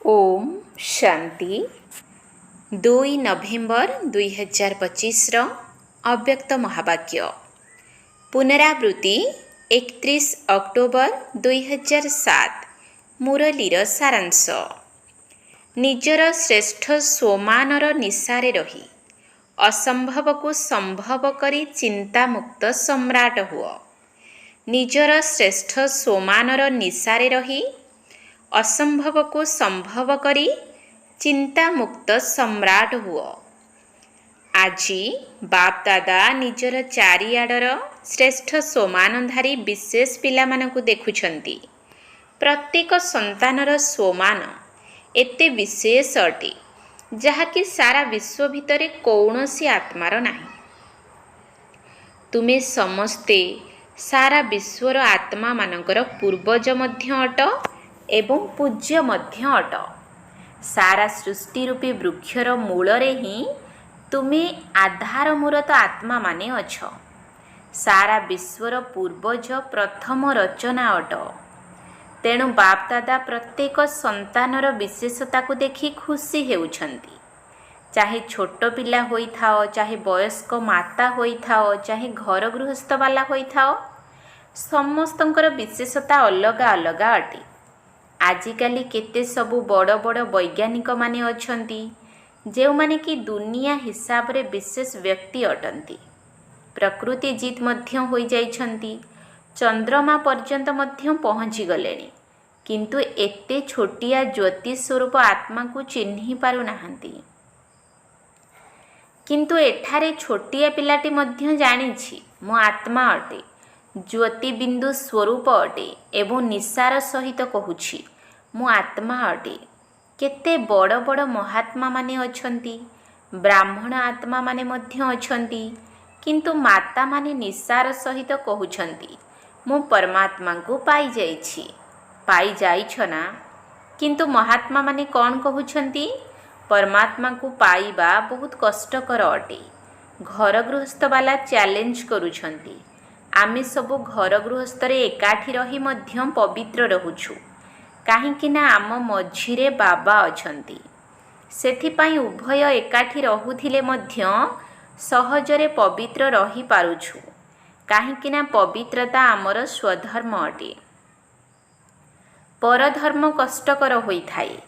ओम शांति 2 नवेम्बर 2025 अव्यक्त महावाक्य पुनरावृत्ति 31 अक्टोबर 2007 मुरलीर सारांश निजर श्रेष्ठ स्वमानर निशारे रही असंभव को संभव करी चिंतामुक्त सम्राट हुआ। निजर श्रेष्ठ स्वमानर निशारे रही असंभव को संभव करी चिंतामुक्त सम्राट हुआ। आजी बाप दादा निजर चारिआडर श्रेष्ठ स्वमानधारी विशेष पिलामानकु देखुछंती। प्रत्येक संतानर स्वमान एते विशेष अटे जहाँकि सारा विश्व भितरे कौनसी आत्मार नाही। तुमे समस्ते सारा विश्वर आत्मा मानकर पूर्वज मध्य अट एवं पूज्य मध्य अट। सारा सृष्टि रूपी वृक्षर मूलरे ही तुमे आधार मूलत आत्मा माने अछ। सारा विश्वर पूर्वज प्रथम रचना अट। तेणु बाप दादा प्रत्येक संतानर विशेषता को देखि खुशी हेउछंती। चाहे छोट पिला होई थाओ, चाहे वयस्क माता होई थाओ, चाहे घर गृहस्थ वाला होई थाओ, समस्तंकर विशेषता अलगा अलगा अटे। आजिकाली केते सबु बड़ बड़ वैज्ञानिक माने अछंती जे माने कि दुनिया हिसाब रे विशेष व्यक्ति अटंती। प्रकृति जीत मध्य होई जाइछंती, चंद्रमा पर्यंत मध्य पहुँची गलेनी, किंतु एते छोटिया ज्योति स्वरूप आत्मा को चिन्हि पारु नाहंती। किंतु एठारे छोटिया पिलाटी मध्य जानिछि मो आत्मा अटे, ज्योति बिंदु स्वरूप अटे एवं निसार सहित कहूछि मो आत्मा अटे। केते बड़ बड़ महात्मा माने अछंती, ब्राह्मण आत्मा माने मध्य अछंती, किंतु माता माने निसार सहित कहूछंती मो परमात्मा को पाई जाइछि। पाई जाइछ ना? किंतु महात्मा माने कौन कहूछंती? परमात्मा को पाइबा बहुत कष्टकर अटे। घर गृहस्थ वाला चैलेंज करूछंती। आमे सबु घर गृहस्थरे एकाठी रही मध्य पवित्र रहुछु, काहींकि ना आम मझिरे बाबा अछंती। सेथिपाई उभय एकाठी रहुथिले मध्य सहजरे पवित्र रही पारुछु, काहींकि ना पवित्रता आमर स्वधर्म अटे। परधर्म कष्टकर होइथाए,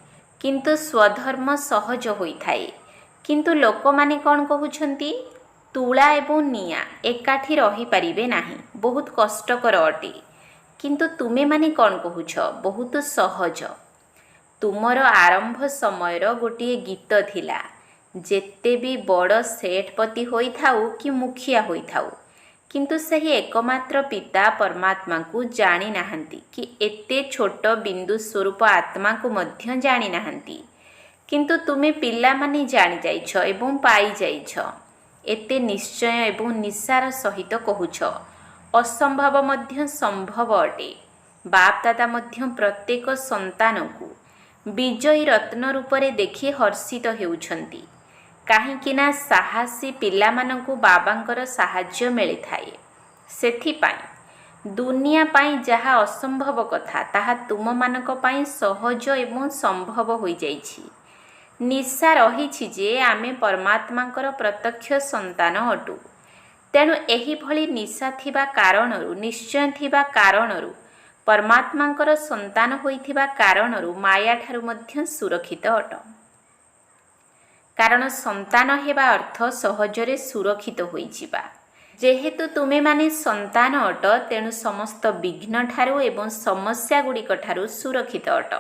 किंतु स्वधर्म सहज होइथाए। किंतु लोकमाने कौन कहउछंती? तुला एवं निया एकाठी रही पारिबे नाही, बहुत कष्टकर अटे। किंतु तुमे माने कौन कहूछ? बहुत सहज। तुमर आरंभ समयर गोटे गीत थिला, जेते भी बड़ सेठपति होई थाउ कि मुखिया होई थाउ, किंतु सही एकमात्र पिता परमात्मा को जानी नाहंती कि एते छोट बिंदु स्वरूप आत्मा को मध्य जानी नाहंती। किंतु तुमे पिला माने जानी जाइछ एवं पाई जाइछ। एते निश्चय एवं निसार सहित कहूछ असंभव मध्य संभव अटे। बाप दादा मध्य प्रत्येक संतान को विजयी रत्न रूपरे देखि हर्षित हेउछंती, काहींकि ना साहसी पिला मानकु बाबांकर साहाय्य मिली थाए। सेथिपाई दुनिया पाई जहा असंभव कथा ताहा तुम मानक पाई सहज एवं संभव होई जाइछि। निशा रहिछि जे आमे परमात्मांकर प्रत्यक्ष संतान अटु। तेणु एही भली निशा थिबा कारणरु, निश्चय थिबा कारणरु, परमात्मांकर संतान होइथिबा कारणरु माया ठारु मध्य सुरक्षित अट। कारण संतान हेबा अर्थ सहजरे सुरक्षित होइजिबा। जेहेतु तुमे माने संतान अट, तेणु समस्त विघ्न ठारु एवं समस्या गुड़िक ठारु सुरक्षित अट।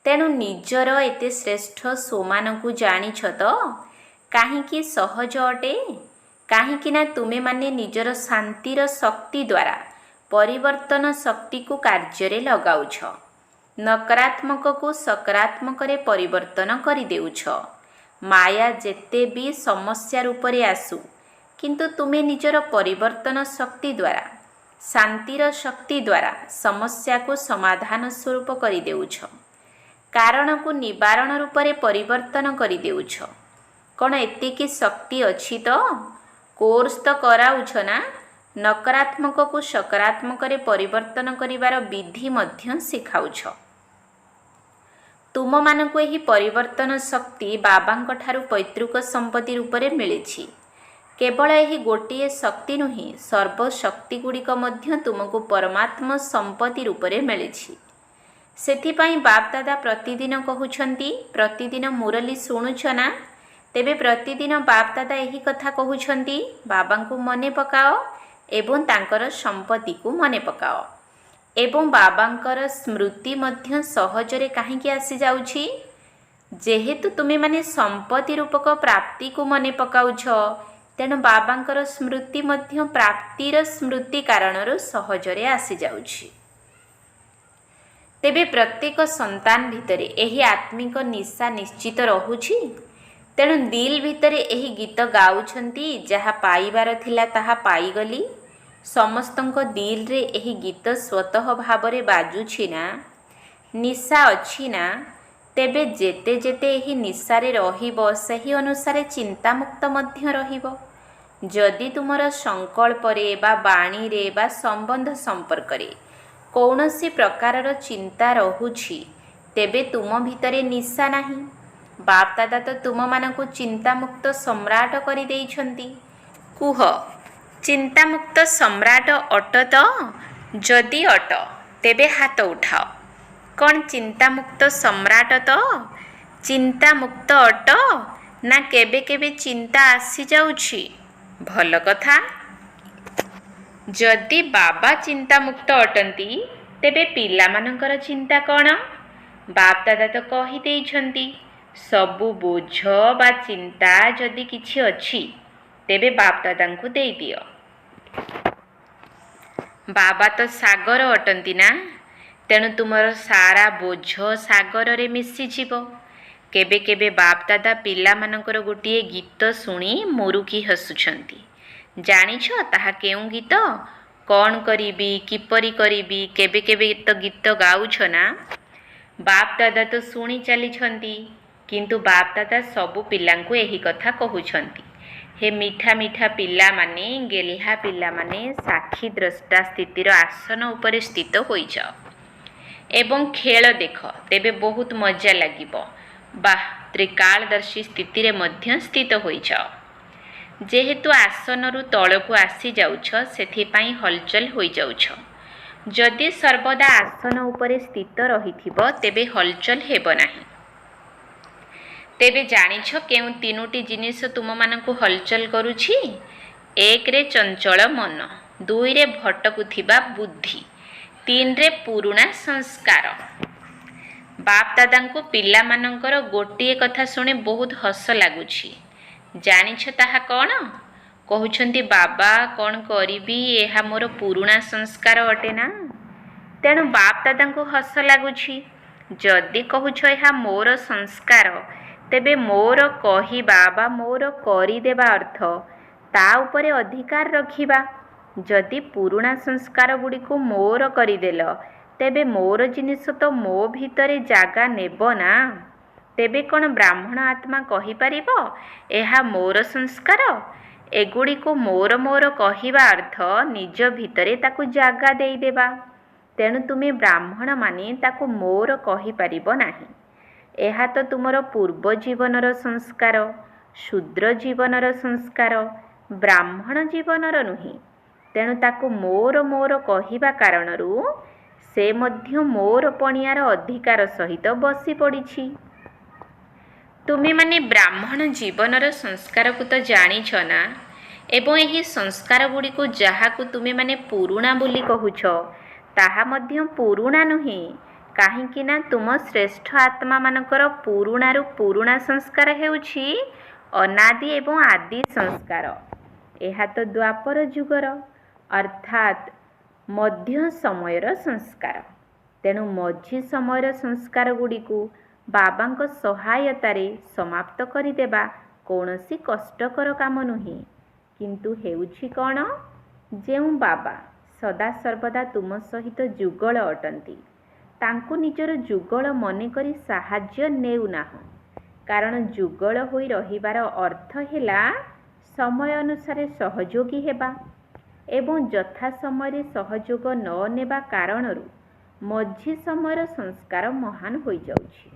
तेणु निजर एते श्रेष्ठ स्वमान को जानिछ तो काहींकि सहज अटे? काहींकि ना तुमे माने निजर शांतिर शक्ति द्वारा परिवर्तन शक्ति को कार्य लगाउछ। नकारात्मक को सकारात्मक रे परिवर्तन करि देउछ। माया जेते भी समस्या रूपरे आसु, किंतु तुमे निजर परिवर्तन शक्ति द्वारा, शांतिर शक्ति द्वारा समस्या को समाधान स्वरूप करि देउछ। कारण को निवारण रूपरे परिवर्तन करि देउछ। कौन एतिकी शक्ति अछि तो? कोर्स तो कराउछ ना? नकारात्मक को सकारात्मक रे परिवर्तन करिवार विधि मध्य सिखाउछ। ତୁମମାନଙ୍କୁ ଏହି ପରିବର୍ତ୍ତନ ଶକ୍ତି ବାବାଙ୍କ ଠାରୁ ପୈତୃକ ସମ୍ପତ୍ତି ରୂପରେ ମିଳିଛି। କେବଳ ଏହି ଗୋଟିଏ ଶକ୍ତି ନୁହେଁ, ସର୍ବଶକ୍ତିଗୁଡ଼ିକ ମଧ୍ୟ ତୁମକୁ ପରମାତ୍ମ ସମ୍ପତ୍ତି ରୂପରେ ମିଳିଛି। ସେଥିପାଇଁ ବାପଦାଦା ପ୍ରତିଦିନ କହୁଛନ୍ତି, ପ୍ରତିଦିନ ମୁରଲି ଶୁଣୁଛ ନା? ତେବେ ପ୍ରତିଦିନ ବାପଦାଦା ଏହି କଥା କହୁଛନ୍ତି, ବାବାଙ୍କୁ ମନେ ପକାଅ ଏବଂ ତାଙ୍କର ସମ୍ପତ୍ତିକୁ ମନେ ପକାଅ। ଏବଂ ବାବାଙ୍କର ସ୍ମୃତି ମଧ୍ୟ ସହଜରେ କାହିଁକି ଆସିଯାଉଛି? ଯେହେତୁ ତୁମେମାନେ ସମ୍ପତ୍ତି ରୂପକ ପ୍ରାପ୍ତିକୁ ମନେ ପକାଉଛ, ତେଣୁ ବାବାଙ୍କର ସ୍ମୃତି ମଧ୍ୟ ପ୍ରାପ୍ତିର ସ୍ମୃତି କାରଣରୁ ସହଜରେ ଆସିଯାଉଛି। ତେବେ ପ୍ରତ୍ୟେକ ସନ୍ତାନ ଭିତରେ ଏହି ଆତ୍ମିକ ନିଶା ନିଶ୍ଚିତ ରହୁଛି। ତେଣୁ ଦିଲ୍ ଭିତରେ ଏହି ଗୀତ ଗାଉଛନ୍ତି, ଯାହା ପାଇବାର ଥିଲା ତାହା ପାଇଗଲି। ସମସ୍ତଙ୍କ ଦିଲ୍ରେ ଏହି ଗୀତ ସ୍ୱତଃ ଭାବରେ ବାଜୁଛି ନା? ନିଶା ଅଛି ନା? ତେବେ ଯେତେ ଯେତେ ଏହି ନିଶାରେ ରହିବ, ସେହି ଅନୁସାରେ ଚିନ୍ତାମୁକ୍ତ ମଧ୍ୟ ରହିବ। ଯଦି ତୁମର ସଂକଳ୍ପରେ ବା ବାଣୀରେ ବା ସମ୍ବନ୍ଧ ସମ୍ପର୍କରେ କୌଣସି ପ୍ରକାରର ଚିନ୍ତା ରହୁଛି, ତେବେ ତୁମ ଭିତରେ ନିଶା ନାହିଁ। ବାପଦାଦା ତ ତୁମମାନଙ୍କୁ ଚିନ୍ତାମୁକ୍ତ ସମ୍ରାଟ କରିଦେଇଛନ୍ତି। କୁହ, ଚିନ୍ତାମୁକ୍ତ ସମ୍ରାଟ ଅଟ ତ? ଯଦି ଅଟ, ତେବେ ହାତ ଉଠାଅ। କ'ଣ ଚିନ୍ତାମୁକ୍ତ ସମ୍ରାଟ ତ? ଚିନ୍ତାମୁକ୍ତ ଅଟ ନା କେବେ କେବେ ଚିନ୍ତା ଆସିଯାଉଛି? ଭଲ କଥା। ଯଦି ବାବା ଚିନ୍ତାମୁକ୍ତ ଅଟନ୍ତି, ତେବେ ପିଲାମାନଙ୍କର ଚିନ୍ତା କ'ଣ? ବାପଦାଦା ତ କହିଦେଇଛନ୍ତି, ସବୁ ବୋଝ ବା ଚିନ୍ତା ଯଦି କିଛି ଅଛି, ତେବେ ବାପଦାଦାଙ୍କୁ ଦେଇଦିଅ। ବାବା ତ ସାଗର ଅଟନ୍ତି ନା? ତେଣୁ ତୁମର ସାରା ବୋଝ ସାଗରରେ ମିଶିଯିବ। କେବେ କେବେ ବାପଦାଦା ପିଲାମାନଙ୍କର ଗୋଟିଏ ଗୀତ ଶୁଣି ମୁରୁକି ହସୁଛନ୍ତି। ଜାଣିଛ ତାହା କେଉଁ ଗୀତ? କ'ଣ କରିବି, କିପରି କରିବି, କେବେ କେବେ ତ ଗୀତ ଗାଉଛ ନା? ବାପଦାଦା ତ ଶୁଣି ଚାଲିଛନ୍ତି, କିନ୍ତୁ ବାପଦାଦା ସବୁ ପିଲାଙ୍କୁ ଏହି କଥା କହୁଛନ୍ତି, ହେ ମିଠା ମିଠା ପିଲାମାନେ, ଗେହ୍ଲା ପିଲାମାନେ, ସାକ୍ଷୀ ଦ୍ରଷ୍ଟା ସ୍ଥିତିର ଆସନ ଉପରେ ସ୍ଥିତ ହୋଇଯାଅ ଏବଂ ଖେଳ ଦେଖ, ତେବେ ବହୁତ ମଜା ଲାଗିବ। ବାଃ, ତ୍ରିକାଳଦର୍ଶୀ ସ୍ଥିତିରେ ମଧ୍ୟ ସ୍ଥିତ ହୋଇଯାଅ। ଯେହେତୁ ଆସନରୁ ତଳକୁ ଆସିଯାଉଛ, ସେଥିପାଇଁ ହଲଚଲ ହୋଇଯାଉଛ। ଯଦି ସର୍ବଦା ଆସନ ଉପରେ ସ୍ଥିତ ରହିଥିବ, ତେବେ ହଲଚଲ ହେବ ନାହିଁ। ତେବେ ଜାଣିଛ କେଉଁ ତିନୋଟି ଜିନିଷ ତୁମମାନଙ୍କୁ ହଲଚଲ କରୁଛି? 1ରେ ଚଞ୍ଚଳ ମନ, 2ରେ ଭଟକୁଥିବା ବୁଦ୍ଧି, 3ରେ ପୁରୁଣା ସଂସ୍କାର। ବାପଦାଦାଙ୍କୁ ପିଲାମାନଙ୍କର ଗୋଟିଏ କଥା ଶୁଣି ବହୁତ ହସ ଲାଗୁଛି। ଜାଣିଛ ତାହା କ'ଣ? କହୁଛନ୍ତି, ବାବା କ'ଣ କରିବି, ଏହା ମୋର ପୁରୁଣା ସଂସ୍କାର ଅଟେ ନା? ତେଣୁ ବାପଦାଦାଙ୍କୁ ହସ ଲାଗୁଛି। ଯଦି କହୁଛ ଏହା ମୋର ସଂସ୍କାର, ତେବେ ମୋର କହିବା ବା ମୋର କରିଦେବା ଅର୍ଥ ତା ଉପରେ ଅଧିକାର ରଖିବା। ଯଦି ପୁରୁଣା ସଂସ୍କାର ଗୁଡ଼ିକୁ ମୋର କରିଦେଲ, ତେବେ ମୋର ଜିନିଷ ତ ମୋ ଭିତରେ ଜାଗା ନେବ ନା? ତେବେ କ'ଣ ବ୍ରାହ୍ମଣ ଆତ୍ମା କହିପାରିବ, ଏହା ମୋର ସଂସ୍କାର? ଏଗୁଡ଼ିକୁ ମୋର ମୋର କହିବା ଅର୍ଥ ନିଜ ଭିତରେ ତାକୁ ଜାଗା ଦେଇଦେବା। ତେଣୁ ତୁମେ ବ୍ରାହ୍ମଣମାନେ ତାକୁ ମୋର କହିପାରିବ ନାହିଁ। ଏହା ତ ତୁମର ପୂର୍ବ ଜୀବନର ସଂସ୍କାର, ଶୂଦ୍ର ଜୀବନର ସଂସ୍କାର, ବ୍ରାହ୍ମଣ ଜୀବନର ନୁହେଁ। ତେଣୁ ତାକୁ ମୋର ମୋର କହିବା କାରଣରୁ ସେ ମଧ୍ୟ ମୋର ପଣିଆର ଅଧିକାର ସହିତ ବସି ପଡ଼ିଛି। ତୁମେମାନେ ବ୍ରାହ୍ମଣ ଜୀବନର ସଂସ୍କାରକୁ ତ ଜାଣିଛ ନା? ଏବଂ ଏହି ସଂସ୍କାର ଗୁଡ଼ିକୁ ଯାହାକୁ ତୁମେମାନେ ପୁରୁଣା ବୋଲି କହୁଛ, ତାହା ମଧ୍ୟ ପୁରୁଣା ନୁହେଁ। କାହିଁକି ନା ତୁମ ଶ୍ରେଷ୍ଠ ଆତ୍ମାମାନଙ୍କର ପୁରୁଣାରୁ ପୁରୁଣା ସଂସ୍କାର ହେଉଛି ଅନାଦି ଏବଂ ଆଦି ସଂସ୍କାର। ଏହା ତ ଦ୍ୱାପର ଯୁଗର ଅର୍ଥାତ୍ ମଧ୍ୟ ସମୟର ସଂସ୍କାର। ତେଣୁ ମଝି ସମୟର ସଂସ୍କାର ଗୁଡ଼ିକୁ ବାବାଙ୍କ ସହାୟତାରେ ସମାପ୍ତ କରିଦେବା କୌଣସି କଷ୍ଟକର କାମ ନୁହେଁ। କିନ୍ତୁ ହେଉଛି କ'ଣ? ଯେଉଁ ବାବା ସଦାସର୍ବଦା ତୁମ ସହିତ ଯୁଗଳ ଅଟନ୍ତି, ତାଙ୍କୁ ନିଜର ଯୁଗଳ ମନେକରି ସାହାଯ୍ୟ ନେଉନାହଁ। କାରଣ ଯୁଗଳ ହୋଇ ରହିବାର ଅର୍ଥ ହେଲା ସମୟ ଅନୁସାରେ ସହଯୋଗୀ ହେବା ଏବଂ ଯଥା ସମୟରେ ସହଯୋଗ ନ ନେବା କାରଣରୁ ମଝି ସମୟର ସଂସ୍କାର ମହାନ ହୋଇଯାଉଛି।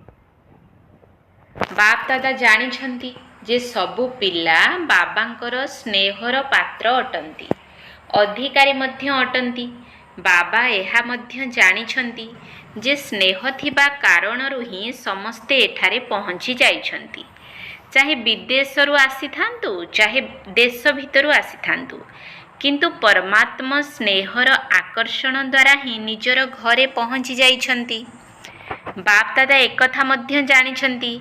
ବାପ୍ ଦାଦା ଜାଣିଛନ୍ତି ଯେ ସବୁ ପିଲା ବାବାଙ୍କର ସ୍ନେହର ପାତ୍ର ଅଟନ୍ତି, ଅଧିକାରୀ ମଧ୍ୟ ଅଟନ୍ତି। ବାବା ଏହା ମଧ୍ୟ ଜାଣିଛନ୍ତି ଯେ ସ୍ନେହ ଥିବା କାରଣରୁ ହିଁ ସମସ୍ତେ ଏଠାରେ ପହଞ୍ଚି ଯାଇଛନ୍ତି। ଚାହେ ବିଦେଶରୁ ଆସିଥାନ୍ତୁ, ଚାହେ ଦେଶ ଭିତରୁ ଆସିଥାନ୍ତୁ, କିନ୍ତୁ ପରମାତ୍ମା ସ୍ନେହର ଆକର୍ଷଣ ଦ୍ୱାରା ହିଁ ନିଜର ଘରେ ପହଞ୍ଚି ଯାଇଛନ୍ତି। ବାପ୍ ଦାଦା ଏକଥା ମଧ୍ୟ ଜାଣିଛନ୍ତି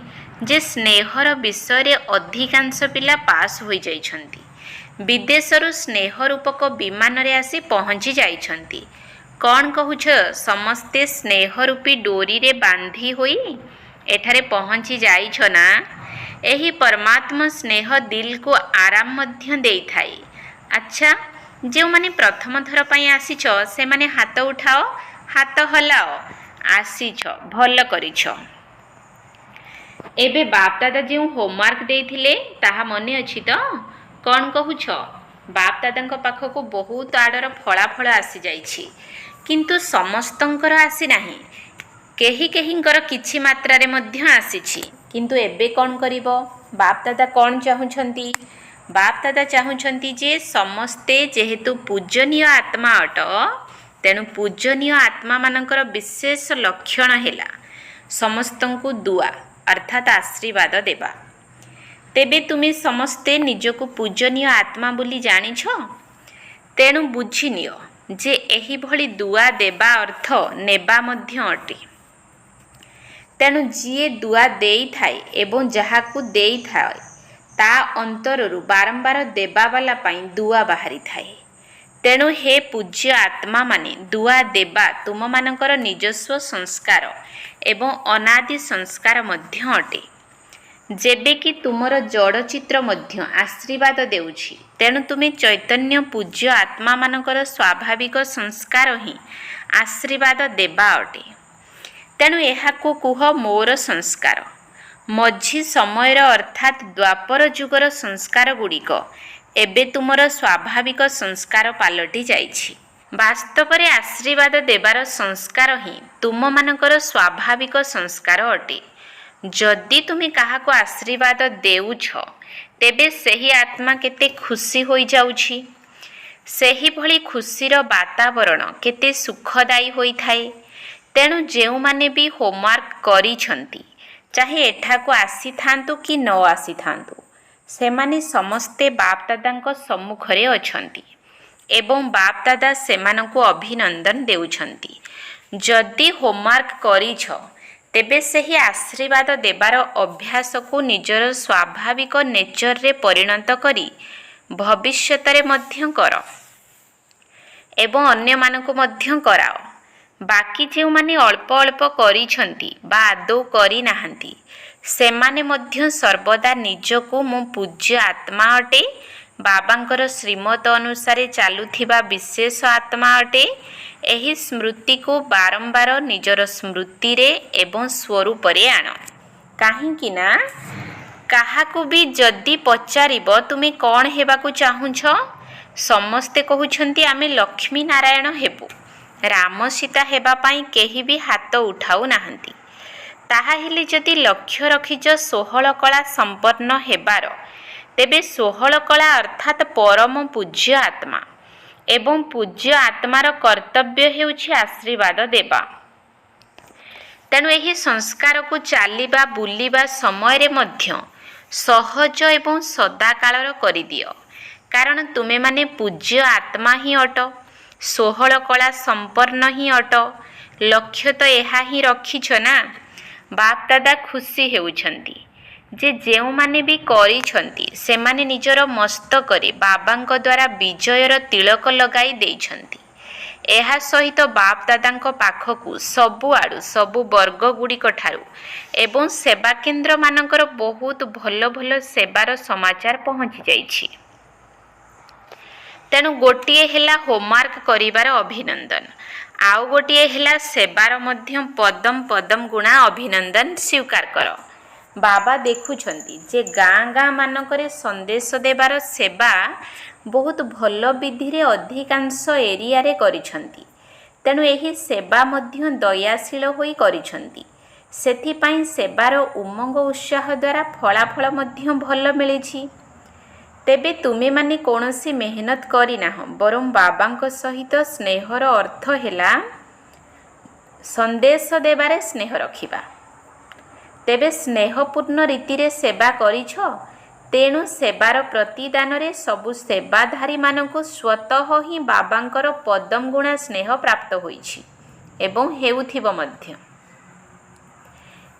ଯେ ସ୍ନେହର ବିଷୟରେ ଅଧିକାଂଶ ପିଲା ପାସ୍ ହୋଇଯାଇଛନ୍ତି। ବିଦେଶରୁ ସ୍ନେହ ରୂପକ ବିମାନରେ ଆସି ପହଞ୍ଚି ଯାଇଛନ୍ତି। କ'ଣ କହୁଛ? ସମସ୍ତେ ସ୍ନେହ ରୂପୀ ଡୋରିରେ ବାନ୍ଧି ହୋଇ ଏଠାରେ ପହଞ୍ଚି ଯାଇଛ ନା? ଏହି ପରମାତ୍ମା ସ୍ନେହ ଦିଲକୁ ଆରାମ ମଧ୍ୟ ଦେଇଥାଏ। ଆଚ୍ଛା, ଯେଉଁମାନେ ପ୍ରଥମ ଥର ପାଇଁ ଆସିଛ ସେମାନେ ହାତ ଉଠାଅ, ହାତ ହଲାଅ। ଆସିଛ, ଭଲ କରିଛ। ଏବେ ବାପ୍ ଦାଦା ଯେଉଁ ହୋମୱାର୍କ ଦେଇଥିଲେ ତାହା ମନେ ଅଛି ତ? କ'ଣ କହୁଛ? ବାପ୍ ଦାଦାଙ୍କ ପାଖକୁ ବହୁତ ଆଡ଼ର ଫଳାଫଳ ଆସିଯାଇଛି, କିନ୍ତୁ ସମସ୍ତଙ୍କର ଆସିନାହିଁ। କେହି କେହିଙ୍କର କିଛି ମାତ୍ରାରେ ମଧ୍ୟ ଆସିଛି। କିନ୍ତୁ ଏବେ କ'ଣ କରିବ? ବାପ୍ ଦାଦା କ'ଣ ଚାହୁଁଛନ୍ତି? ବାପ୍ ଦାଦା ଚାହୁଁଛନ୍ତି ଯେ ସମସ୍ତେ ଯେହେତୁ ପୂଜନୀୟ ଆତ୍ମା ଅଟ, ତେଣୁ ପୂଜନୀୟ ଆତ୍ମାମାନଙ୍କର ବିଶେଷ ଲକ୍ଷଣ ହେଲା ସମସ୍ତଙ୍କୁ ଦୁଆ ଅର୍ଥାତ୍ ଆଶୀର୍ବାଦ ଦେବା। ତେବେ ତୁମେ ସମସ୍ତେ ନିଜକୁ ପୂଜନୀୟ ଆତ୍ମା ବୋଲି ଜାଣିଛ, ତେଣୁ ବୁଝିନିଅ ଯେ ଏହିଭଳି ଦୁଆ ଦେବା ଅର୍ଥ ନେବା ମଧ୍ୟ ଅଟେ। ତେଣୁ ଯିଏ ଦୁଆ ଦେଇଥାଏ ଏବଂ ଯାହାକୁ ଦେଇଥାଏ ତା ଅନ୍ତରରୁ ବାରମ୍ବାର ଦେବାବାଲା ପାଇଁ ଦୁଆ ବାହାରିଥାଏ। ତେଣୁ ହେ ପୂଜ୍ୟ ଆତ୍ମାମାନେ, ଦୁଆ ଦେବା ତୁମମାନଙ୍କର ନିଜସ୍ୱ ସଂସ୍କାର ଏବଂ ଅନାଦି ସଂସ୍କାର ମଧ୍ୟ ଅଟେ। ଯେବେ କି ତୁମର ଜଡ଼ଚିତ୍ର ମଧ୍ୟ ଆଶୀର୍ବାଦ ଦେଉଛି, ତେଣୁ ତୁମେ ଚୈତନ୍ୟ ପୂଜ୍ୟ ଆତ୍ମାମାନଙ୍କର ସ୍ୱାଭାବିକ ସଂସ୍କାର ହିଁ ଆଶୀର୍ବାଦ ଦେବା ଅଟେ। ତେଣୁ ଏହାକୁ କୁହ ମୋର ସଂସ୍କାର। ମଝି ସମୟର ଅର୍ଥାତ୍ ଦ୍ୱାପର ଯୁଗର ସଂସ୍କାର ଗୁଡ଼ିକ ଏବେ ତୁମର ସ୍ୱାଭାବିକ ସଂସ୍କାର ପାଲଟି ଯାଇଛି। ବାସ୍ତବରେ ଆଶୀର୍ବାଦ ଦେବାର ସଂସ୍କାର ହିଁ ତୁମମାନଙ୍କର ସ୍ୱାଭାବିକ ସଂସ୍କାର ଅଟେ। ଯଦି ତୁମେ କାହାକୁ ଆଶୀର୍ବାଦ ଦେଉଛ, ତେବେ ସେହି ଆତ୍ମା କେତେ ଖୁସି ହୋଇଯାଉଛି। ସେହିଭଳି ଖୁସିର ବାତାବରଣ କେତେ ସୁଖଦାୟୀ ହୋଇଥାଏ। ତେଣୁ ଯେଉଁମାନେ ବି ହୋମୱାର୍କ କରିଛନ୍ତି, ଚାହେ ଏଠାକୁ ଆସିଥାନ୍ତୁ କି ନ ଆସିଥାନ୍ତୁ, ସେମାନେ ସମସ୍ତେ ବାପ୍ ଦାଦାଙ୍କ ସମ୍ମୁଖରେ ଅଛନ୍ତି ଏବଂ ବାପ୍ ଦାଦା ସେମାନଙ୍କୁ ଅଭିନନ୍ଦନ ଦେଉଛନ୍ତି। ଯଦି ହୋମୱାର୍କ କରିଛ, ତେବେ ସେହି ଆଶୀର୍ବାଦ ଦେବାର ଅଭ୍ୟାସକୁ ନିଜର ସ୍ୱାଭାବିକ ନେଚରରେ ପରିଣତ କରି ଭବିଷ୍ୟତରେ ମଧ୍ୟ କର ଏବଂ ଅନ୍ୟମାନଙ୍କୁ ମଧ୍ୟ କରାଅ। ବାକି ଯେଉଁମାନେ ଅଳ୍ପ ଅଳ୍ପ କରିଛନ୍ତି ବା ଆଦୌ କରିନାହାନ୍ତି, ସେମାନେ ମଧ୍ୟ ସର୍ବଦା ନିଜକୁ ମୁଁ ପୂଜ୍ୟ ଆତ୍ମା ଅଟେ, ବାବାଙ୍କର ଶ୍ରୀମତ ଅନୁସାରେ ଚାଲୁଥିବା ବିଶେଷ ଆତ୍ମା ଅଟେ, ଏହି ସ୍ମୃତିକୁ ବାରମ୍ବାର ନିଜର ସ୍ମୃତିରେ ଏବଂ ସ୍ୱରୂପରେ ଆଣ। କାହିଁକି ନା କାହାକୁ ବି ଯଦି ପଚାରିବ ତୁମେ କ'ଣ ହେବାକୁ ଚାହୁଁଛ, ସମସ୍ତେ କହୁଛନ୍ତି ଆମେ ଲକ୍ଷ୍ମୀ ନାରାୟଣ ହେବୁ। ରାମ ସୀତା ହେବା ପାଇଁ କେହି ବି ହାତ ଉଠାଉ ନାହାନ୍ତି। ତାହାହେଲେ ଯଦି ଲକ୍ଷ୍ୟ ରଖିଛ 16 କଳା ସମ୍ପନ୍ନ ହେବାର, ତେବେ 16 କଳା ଅର୍ଥାତ୍ ପରମ ପୂଜ୍ୟ ଆତ୍ମା ଏବଂ ପୂଜ୍ୟ ଆତ୍ମାର କର୍ତ୍ତବ୍ୟ ହେଉଛି ଆଶୀର୍ବାଦ ଦେବା। ତେଣୁ ଏହି ସଂସ୍କାରକୁ ଚାଲିବା ବୁଲିବା ସମୟରେ ମଧ୍ୟ ସହଜ ଏବଂ ସଦାକାଳର କରିଦିଅ, କାରଣ ତୁମେମାନେ ପୂଜ୍ୟ ଆତ୍ମା ହିଁ ଅଟ, 16 କଳା ସମ୍ପନ୍ନ ହିଁ ଅଟ। ଲକ୍ଷ୍ୟ ତ ଏହା ହିଁ ରଖିଛ ନା। ବାପ୍ ଦାଦା ଖୁସି ହେଉଛନ୍ତି ଯେ ଯେଉଁମାନେ ବି କରିଛନ୍ତି ସେମାନେ ନିଜର ମସ୍ତକରେ ବାବାଙ୍କ ଦ୍ୱାରା ବିଜୟର ତିଳକ ଲଗାଇ ଦେଇଛନ୍ତି। ଏହା ସହିତ ବାପ୍ ଦାଦାଙ୍କ ପାଖକୁ ସବୁଆଡ଼ୁ ସବୁ ବର୍ଗ ଗୁଡ଼ିକ ଠାରୁ ଏବଂ ସେବା କେନ୍ଦ୍ରମାନଙ୍କର ବହୁତ ଭଲ ଭଲ ସେବାର ସମାଚାର ପହଞ୍ଚି ଯାଇଛି। ତେଣୁ ଗୋଟିଏ ହେଲା ହୋମୱାର୍କ କରିବାର ଅଭିନନ୍ଦନ, ଆଉ ଗୋଟିଏ ହେଲା ସେବାର ମଧ୍ୟ ପଦମ ପଦମ ଗୁଣା ଅଭିନନ୍ଦନ ସ୍ୱୀକାର କର। ବାବା ଦେଖୁଛନ୍ତି ଯେ ଗାଁ ଗାଁ ମାନଙ୍କରେ ସନ୍ଦେଶ ଦେବାର ସେବା ବହୁତ ଭଲ ବିଧିରେ ଅଧିକାଂଶ ଏରିଆରେ କରିଛନ୍ତି। ତେଣୁ ଏହି ସେବା ମଧ୍ୟ ଦୟାଶୀଳ ହୋଇ କରିଛନ୍ତି। ସେଥିପାଇଁ ସେବାର ଉମଙ୍ଗ ଉତ୍ସାହ ଦ୍ୱାରା ଫଳାଫଳ ମଧ୍ୟ ଭଲ ମିଳିଛି। ତେବେ ତୁମେମାନେ କୌଣସି ମେହନତ କରିନାହଁ, ବରଂ ବାବାଙ୍କ ସହିତ ସ୍ନେହର ଅର୍ଥ ହେଲା ସନ୍ଦେଶ ଦେବାରେ ସ୍ନେହ ରଖିବା। ତେବେ ସ୍ନେହପୂର୍ଣ୍ଣ ରୀତିରେ ସେବା କରିଛ, ତେଣୁ ସେବାର ପ୍ରତିଦାନରେ ସବୁ ସେବାଧାରୀମାନଙ୍କୁ ସ୍ୱତଃ ହିଁ ବାବାଙ୍କର ପଦମଗୁଣା ସ୍ନେହ ପ୍ରାପ୍ତ ହୋଇଛି ଏବଂ ହେଉଥିବ ମଧ୍ୟ।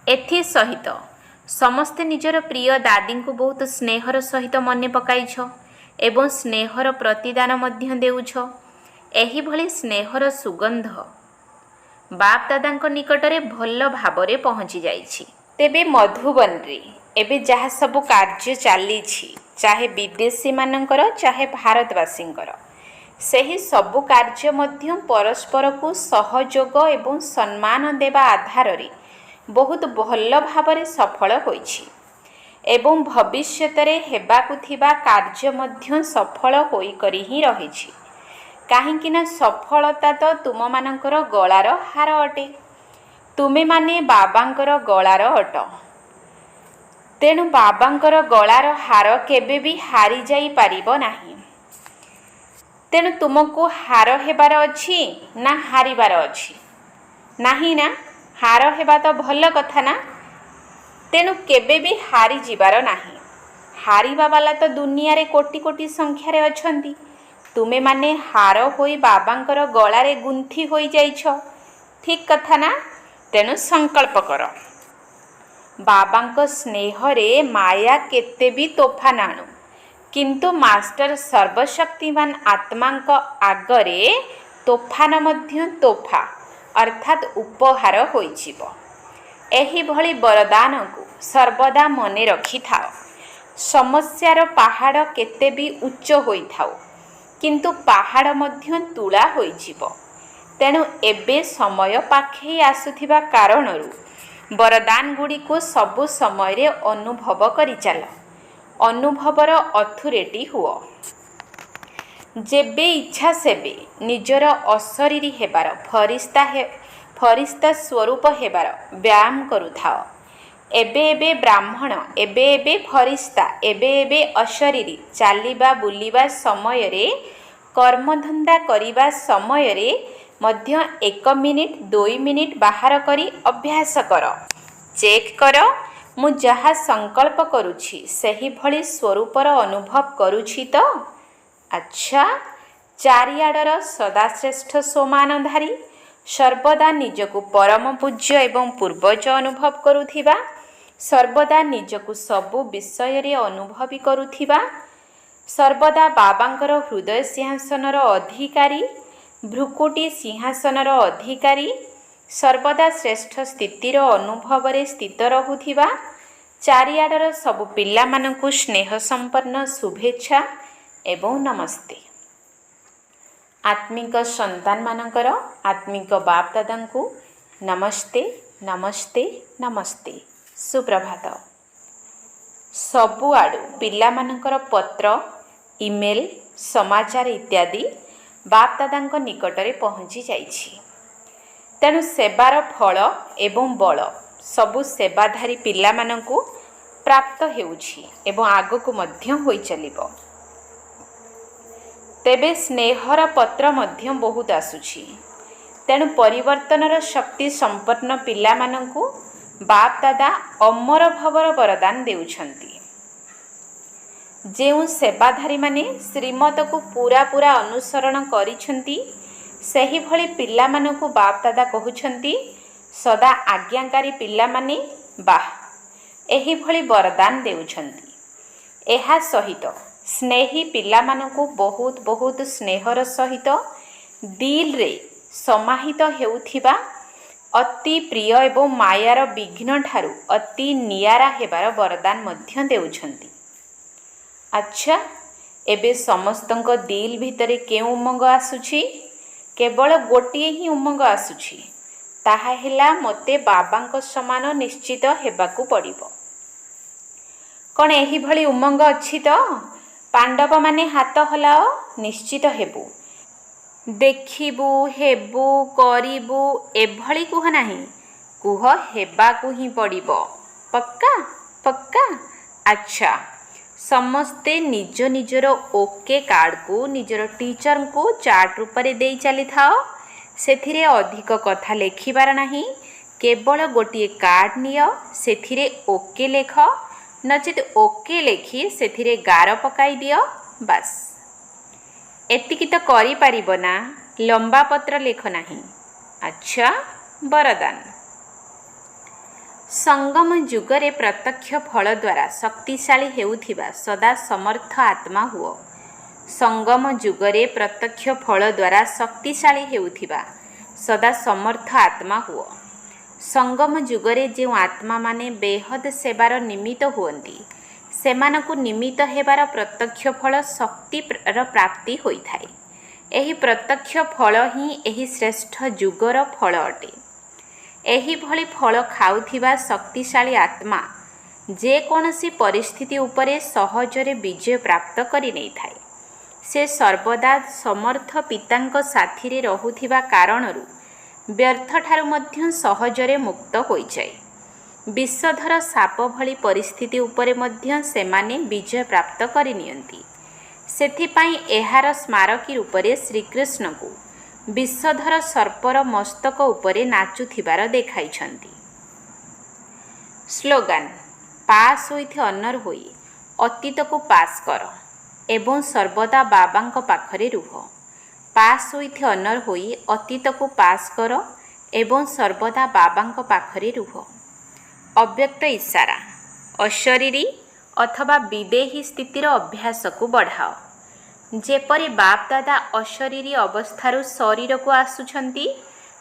ଏଥିସହିତ ସମସ୍ତେ ନିଜର ପ୍ରିୟ ଦାଦୀଙ୍କୁ ବହୁତ ସ୍ନେହର ସହିତ ମନେ ପକାଇଛ ଏବଂ ସ୍ନେହର ପ୍ରତିଦାନ ମଧ୍ୟ ଦେଉଛ। ଏହିଭଳି ସ୍ନେହର ସୁଗନ୍ଧ ବାପ ଦାଦାଙ୍କ ନିକଟରେ ଭଲ ଭାବରେ ପହଞ୍ଚି ଯାଇଛି। ତେବେ ମଧୁବନରେ ଏବେ ଯାହା ସବୁ କାର୍ଯ୍ୟ ଚାଲିଛି, ଚାହେ ବିଦେଶୀମାନଙ୍କର ଚାହେ ଭାରତବାସୀଙ୍କର, ସେହି ସବୁ କାର୍ଯ୍ୟ ମଧ୍ୟ ପରସ୍ପରକୁ ସହଯୋଗ ଏବଂ ସମ୍ମାନ ଦେବା ଆଧାରରେ ବହୁତ ଭଲ ଭାବରେ ସଫଳ ହୋଇଛି ଏବଂ ଭବିଷ୍ୟତରେ ହେବାକୁ ଥିବା କାର୍ଯ୍ୟ ମଧ୍ୟ ସଫଳ ହୋଇକରି ହିଁ ରହିଛି। କାହିଁକିନା ସଫଳତା ତ ତୁମମାନଙ୍କର ଗଳାର ହାର ଅଟେ। ତୁମେମାନେ ବାବାଙ୍କର ଗଳାର ଅଟ। ତେଣୁ ବାବାଙ୍କର ଗଳାର ହାର କେବେ ବି ହାରିଯାଇପାରିବ ନାହିଁ। ତେଣୁ ତୁମକୁ ହାର ହେବାର ଅଛି ନା ହାରିବାର ଅଛି? ନାହିଁ ନା? ହାର ହେବା ତ ଭଲ କଥା ନା। ତେଣୁ କେବେ ବି ହାରିଯିବାର ନାହିଁ। ହାରିବା ବାଲା ତ ଦୁନିଆରେ କୋଟି କୋଟି ସଂଖ୍ୟାରେ ଅଛନ୍ତି। ତୁମେମାନେ ହାର ହୋଇ ବାବାଙ୍କର ଗଳାରେ ଗୁନ୍ଥି ହୋଇଯାଇଛ। ଠିକ୍ କଥା ନା? ତେଣୁ ସଂକଳ୍ପ କର, ବାବାଙ୍କ ସ୍ନେହରେ ମାୟା କେତେ ବି ତୋଫା ନାଣୁ, କିନ୍ତୁ ମାଷ୍ଟର ସର୍ବଶକ୍ତିମାନ ଆତ୍ମାଙ୍କ ଆଗରେ ତୋଫାନ ମଧ୍ୟ ତୋଫା ଅର୍ଥାତ୍ ଉପହାର ହୋଇଯିବ। ଏହିଭଳି ବରଦାନକୁ ସର୍ବଦା ମନେ ରଖିଥାଅ। ସମସ୍ୟାର ପାହାଡ଼ କେତେ ବି ଉଚ୍ଚ ହୋଇଥାଉ, କିନ୍ତୁ ପାହାଡ଼ ମଧ୍ୟ ତୁଳା ହୋଇଯିବ। ତେଣୁ ଏବେ ସମୟ ପାଖେଇ ଆସୁଥିବା କାରଣରୁ ବରଦାନଗୁଡ଼ିକୁ ସବୁ ସମୟରେ ଅନୁଭବ କରିଚାଲ। ଅନୁଭବର ଅଥରିଟି ହୁଅ। ଯେବେ ଇଚ୍ଛା ସେବେ ନିଜର ଅଶରୀରୀ ହେବାର ଫରିସ୍ତା ସ୍ୱରୂପ ହେବାର ବ୍ୟାୟାମ କରୁଥାଅ। ଏବେ ଏବେ ବ୍ରାହ୍ମଣ, ଏବେ ଏବେ ଫରିସ୍ତା, ଏବେ ଏବେ ଅଶରୀରୀ ଚାଲିବା ବୁଲିବା ସମୟରେ, କର୍ମଧନ୍ଦା କରିବା ସମୟରେ ମଧ୍ୟ 1 ମିନିଟ୍ 2 ମିନିଟ୍ ବାହାର କରି ଅଭ୍ୟାସ କର। ଚେକ୍ କର, ମୁଁ ଯାହା ସଂକଳ୍ପ କରୁଛି ସେହିଭଳି ସ୍ୱରୂପର ଅନୁଭବ କରୁଛି ତ? ଆଚ୍ଛା, ଚାରିଆଡ଼ର ସଦାଶ୍ରେଷ୍ଠ ସୋମାନଧାରୀ, ସର୍ବଦା ନିଜକୁ ପରମ ପୂଜ୍ୟ ଏବଂ ପୂର୍ବଜ ଅନୁଭବ କରୁଥିବା, ସର୍ବଦା ନିଜକୁ ସବୁ ବିଷୟରେ ଅନୁଭବୀ କରୁଥିବା, ସର୍ବଦା ବାବାଙ୍କର ହୃଦୟ ସିଂହାସନର ଅଧିକାରୀ, ଭ୍ରୁକୁଟି ସିଂହାସନର ଅଧିକାରୀ, ସର୍ବଦା ଶ୍ରେଷ୍ଠ ସ୍ଥିତିର ଅନୁଭବରେ ସ୍ଥିତ ରହୁଥିବା, ଚାରିଆଡ଼ର ସବୁ ପିଲାମାନଙ୍କୁ ସ୍ନେହ ସମ୍ପନ୍ନ ଶୁଭେଚ୍ଛା ଏବଂ ନମସ୍ତେ। ଆତ୍ମିକ ସନ୍ତାନମାନଙ୍କର ଆତ୍ମିକ ବାପ ଦାଦାଙ୍କୁ ନମସ୍ତେ, ନମସ୍ତେ, ନମସ୍ତେ। ସୁପ୍ରଭାତ। ସବୁଆଡ଼ୁ ପିଲାମାନଙ୍କର ପତ୍ର, ଇମେଲ୍, ସମାଚାର ଇତ୍ୟାଦି ବାପ ଦାଦାଙ୍କ ନିକଟରେ ପହଞ୍ଚି ଯାଇଛି। ତେଣୁ ସେବାର ଫଳ ଏବଂ ବଳ ସବୁ ସେବାଧାରୀ ପିଲାମାନଙ୍କୁ ପ୍ରାପ୍ତ ହେଉଛି ଏବଂ ଆଗକୁ ମଧ୍ୟ ହୋଇଚାଲିବ। ତେବେ ସ୍ନେହର ପତ୍ର ମଧ୍ୟ ବହୁତ ଆସୁଛି। ତେଣୁ ପରିବର୍ତ୍ତନର ଶକ୍ତି ସମ୍ପନ୍ନ ପିଲାମାନଙ୍କୁ ବାପ ଦାଦା ଅମର ଭବର ବରଦାନ ଦେଉଛନ୍ତି। ଯେଉଁ ସେବାଧାରୀମାନେ ଶ୍ରୀମତକୁ ପୂରା ଅନୁସରଣ କରିଛନ୍ତି, ସେହିଭଳି ପିଲାମାନଙ୍କୁ ବାପ ଦାଦା କହୁଛନ୍ତି, ସଦା ଆଜ୍ଞାକାରୀ ପିଲାମାନେ ବାଃ, ଏହିଭଳି ବରଦାନ ଦେଉଛନ୍ତି। ଏହା ସହିତ ସ୍ନେହୀ ପିଲାମାନଙ୍କୁ ବହୁତ ସ୍ନେହର ସହିତ ଦିଲରେ ସମାହିତ ହେଉଥିବା ଅତି ପ୍ରିୟ ଏବଂ ମାୟାର ବିଘ୍ନ ଠାରୁ ଅତି ନିଆରା ହେବାର ବରଦାନ ମଧ୍ୟ ଦେଉଛନ୍ତି। ଆଚ୍ଛା, ଏବେ ସମସ୍ତଙ୍କ ଦିଲ ଭିତରେ କେଉଁ ଉମଙ୍ଗ ଆସୁଛି? କେବଳ ଗୋଟିଏ ହିଁ ଉମଙ୍ଗ ଆସୁଛି, ତାହା ହେଲା ମୋତେ ବାବାଙ୍କ ସମାନ ନିଶ୍ଚିତ ହେବାକୁ ପଡ଼ିବ। କ'ଣ ଏହିଭଳି ଉମଙ୍ଗ ଅଛି ତ? ପାଣ୍ଡବମାନେ ହାତ ହଲାଅ, ନିଶ୍ଚିତ ହେବୁ। ଦେଖିବୁ, ହେବୁ, କରିବୁ ଏଭଳି କୁହ ନାହିଁ, କୁହ ହେବାକୁ ହିଁ ପଡ଼ିବ। ପକ୍କା ପକ୍କା? ଆଚ୍ଛା, ସମସ୍ତେ ନିଜ ନିଜର ଓକେ କାର୍ଡ଼କୁ ନିଜର ଟିଚରଙ୍କୁ ଚାର୍ଟ ରୂପରେ ଦେଇ ଚାଲିଥାଅ। ସେଥିରେ ଅଧିକ କଥା ଲେଖିବାର ନାହିଁ। କେବଳ ଗୋଟିଏ କାର୍ଡ଼ ନିଅ, ସେଥିରେ ଓକେ ଲେଖ, ନଚେତ୍ ଓକେ ଲେଖି ସେଥିରେ ଗାର ପକାଇ ଦିଅ। ବାସ୍, ଏତିକି ତ କରିପାରିବ ନା? ଲମ୍ବା ପତ୍ର ଲେଖ ନାହିଁ। ଆଚ୍ଛା, ବରଦାନ। ସଙ୍ଗମ ଯୁଗରେ ପ୍ରତ୍ୟକ୍ଷ ଫଳ ଦ୍ୱାରା ଶକ୍ତିଶାଳୀ ହେଉଥିବା ସଦା ସମର୍ଥ ଆତ୍ମା ହୁଅ। ସଙ୍ଗମ ଯୁଗରେ ପ୍ରତ୍ୟକ୍ଷ ଫଳ ଦ୍ୱାରା ଶକ୍ତିଶାଳୀ ହେଉଥିବା ସଦା ସମର୍ଥ ଆତ୍ମା ହୁଅ। ସଙ୍ଗମ ଯୁଗରେ ଯେଉଁ ଆତ୍ମାମାନେ ବେହଦ ସେବାର ନିମିତ୍ତ ହୁଅନ୍ତି, ସେମାନଙ୍କୁ ନିମିତ୍ତ ହେବାର ପ୍ରତ୍ୟକ୍ଷ ଫଳ ଶକ୍ତିର ପ୍ରାପ୍ତି ହୋଇଥାଏ। ଏହି ପ୍ରତ୍ୟକ୍ଷ ଫଳ ହିଁ ଏହି ଶ୍ରେଷ୍ଠ ଯୁଗର ଫଳ ଅଟେ। ଏହିଭଳି ଫଳ ଖାଉଥିବା ଶକ୍ତିଶାଳୀ ଆତ୍ମା ଯେକୌଣସି ପରିସ୍ଥିତି ଉପରେ ସହଜରେ ବିଜୟ ପ୍ରାପ୍ତ କରି ନେଇଥାଏ। ସେ ସର୍ବଦା ସମର୍ଥ ପିତାଙ୍କ ସାଥିରେ ରହୁଥିବା କାରଣରୁ ବ୍ୟର୍ଥଠାରୁ ମଧ୍ୟ ସହଜରେ ମୁକ୍ତ ହୋଇଯାଏ। ବିଷଧର ସାପ ଭଳି ପରିସ୍ଥିତି ଉପରେ ମଧ୍ୟ ସେମାନେ ବିଜୟ ପ୍ରାପ୍ତ କରିନିଅନ୍ତି। ସେଥିପାଇଁ ଏହାର ସ୍ମାରକୀ ରୂପରେ ଶ୍ରୀକୃଷ୍ଣଙ୍କୁ ବିଷଧର ସର୍ପର ମସ୍ତକ ଉପରେ ନାଚୁଥିବାର ଦେଖାଇଛନ୍ତି। ସ୍ଲୋଗାନ: ପାସ୍ ୱିଥ୍ ଅନର ହୋଇ ଅତୀତକୁ ପାସ୍ କର ଏବଂ ସର୍ବଦା ବାବାଙ୍କ ପାଖରେ ରୁହ। ପାସ୍ ୱିଥ୍ ଅନର ହୋଇ ଅତୀତକୁ ପାସ୍ କର ଏବଂ ସର୍ବଦା ବାବାଙ୍କ ପାଖରେ ରୁହ। ଅବ୍ୟକ୍ତ ଇସାରା: ଅଶରୀରୀ ଅଥବା ବିଦେହୀ ସ୍ଥିତିର ଅଭ୍ୟାସକୁ ବଢ଼ାଅ। ଯେପରି ବାପ ଦାଦା ଅଶରୀରୀ ଅବସ୍ଥାରୁ ଶରୀରକୁ ଆସୁଛନ୍ତି,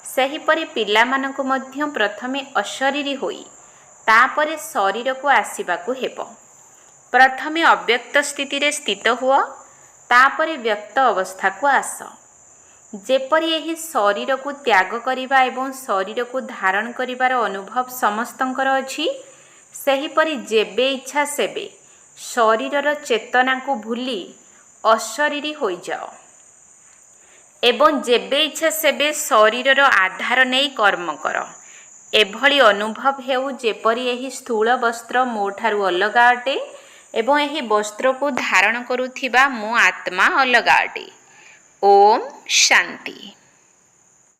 ସେହିପରି ପିଲାମାନଙ୍କୁ ମଧ୍ୟ ପ୍ରଥମେ ଅଶରୀରୀ ହୋଇ ତାପରେ ଶରୀରକୁ ଆସିବାକୁ ହେବ। ପ୍ରଥମେ ଅବ୍ୟକ୍ତ ସ୍ଥିତିରେ ସ୍ଥିତ ହୁଅ, ତାପରେ ବ୍ୟକ୍ତ ଅବସ୍ଥାକୁ ଆସ। ଯେପରି ଏହି ଶରୀରକୁ ତ୍ୟାଗ କରିବା ଏବଂ ଶରୀରକୁ ଧାରଣ କରିବାର ଅନୁଭବ ସମସ୍ତଙ୍କର ଅଛି, ସେହିପରି ଯେବେ ଇଚ୍ଛା ସେବେ ଶରୀରର ଚେତନାକୁ ଭୁଲି ଅଶରୀରୀ ହୋଇଯାଅ ଏବଂ ଯେବେ ଇଚ୍ଛା ସେବେ ଶରୀରର ଆଧାର ନେଇ କର୍ମ କର। ଏଭଳି ଅନୁଭବ ହେଉ ଯେପରି ଏହି ସ୍ଥୂଳ ବସ୍ତ୍ର ମୋ ଠାରୁ ଅଲଗା ଅଟେ ଏବଂ ଏହି ବସ୍ତ୍ରକୁ ଧାରଣ କରୁଥିବା ମୋ ଆତ୍ମା ଅଲଗା ଅଟେ। ଓମ୍ ଶାନ୍ତି।